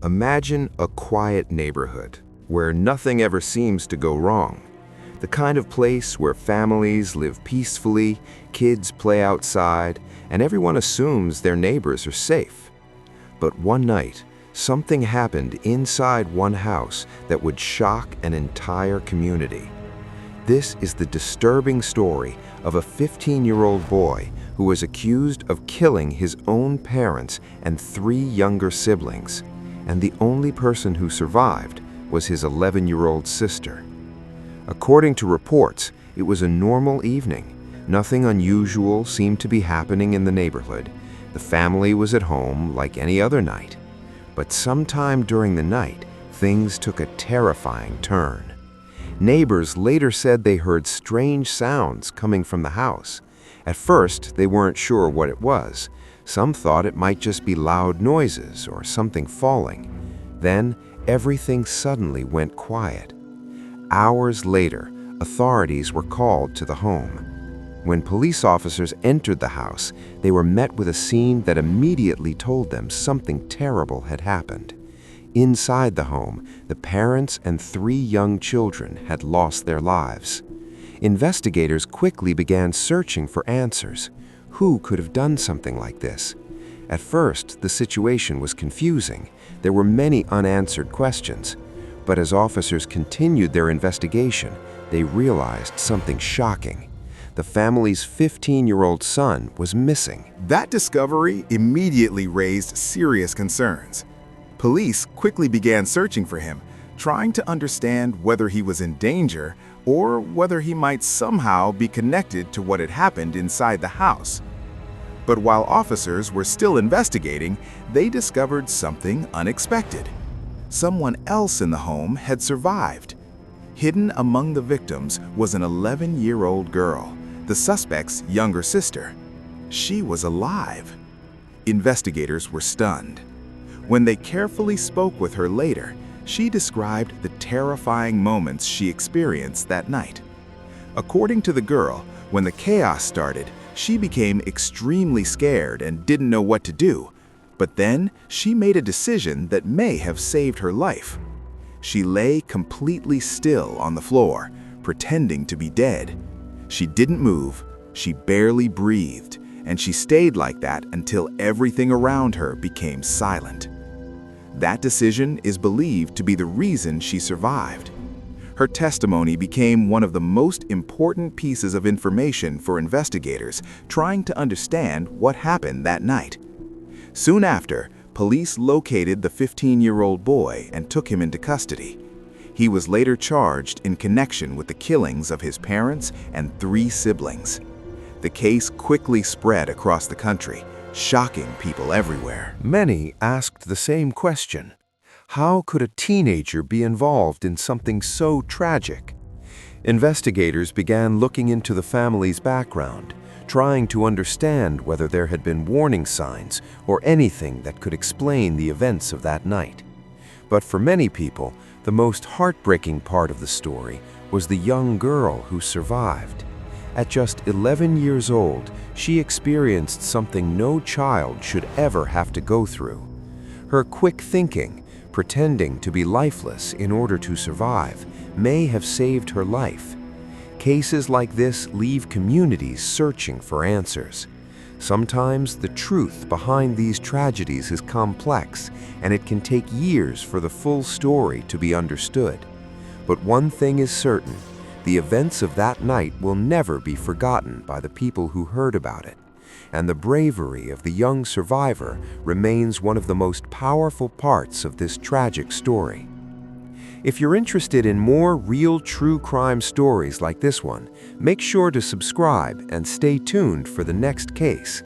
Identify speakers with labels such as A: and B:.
A: Imagine a quiet neighborhood where nothing ever seems to go wrong. The kind of place where families live peacefully, kids play outside, and everyone assumes their neighbors are safe. But one night, something happened inside one house that would shock an entire community. This is the disturbing story of a 15-year-old boy who was accused of killing his own parents and 3 younger siblings, and the only person who survived was his 11-year-old sister. According to reports, it was a normal evening. Nothing unusual seemed to be happening in the neighborhood. The family was at home like any other night. But sometime during the night, things took a terrifying turn. Neighbors later said they heard strange sounds coming from the house. At first, they weren't sure what it was. Some thought it might just be loud noises or something falling. Then, everything suddenly went quiet. Hours later, authorities were called to the home. When police officers entered the house, they were met with a scene that immediately told them something terrible had happened. Inside the home, the parents and 3 young children had lost their lives. Investigators quickly began searching for answers. Who could have done something like this? At first, the situation was confusing. There were many unanswered questions. But as officers continued their investigation, they realized something shocking. The family's 15-year-old son was missing.
B: That discovery immediately raised serious concerns. Police quickly began searching for him, trying to understand whether he was in danger or whether he might somehow be connected to what had happened inside the house. But while officers were still investigating, they discovered something unexpected. Someone else in the home had survived. Hidden among the victims was an 11-year-old girl, the suspect's younger sister. She was alive. Investigators were stunned. When they carefully spoke with her later, she described the terrifying moments she experienced that night. According to the girl, when the chaos started, she became extremely scared and didn't know what to do. But then, she made a decision that may have saved her life. She lay completely still on the floor, pretending to be dead. She didn't move, she barely breathed, and she stayed like that until everything around her became silent. That decision is believed to be the reason she survived. Her testimony became one of the most important pieces of information for investigators trying to understand what happened that night. Soon after, police located the 15-year-old boy and took him into custody. He was later charged in connection with the killings of his parents and 3 siblings. The case quickly spread across the country, shocking people everywhere.
A: Many asked the same question. How could a teenager be involved in something so tragic? Investigators began looking into the family's background, trying to understand whether there had been warning signs or anything that could explain the events of that night. But for many people, the most heartbreaking part of the story was the young girl who survived. At just 11 years old, she experienced something no child should ever have to go through. Her quick thinking, pretending to be lifeless in order to survive, may have saved her life. Cases like this leave communities searching for answers. Sometimes the truth behind these tragedies is complex, and it can take years for the full story to be understood. But one thing is certain: the events of that night will never be forgotten by the people who heard about it, and the bravery of the young survivor remains one of the most powerful parts of this tragic story. If you're interested in more real true crime stories like this one, make sure to subscribe and stay tuned for the next case.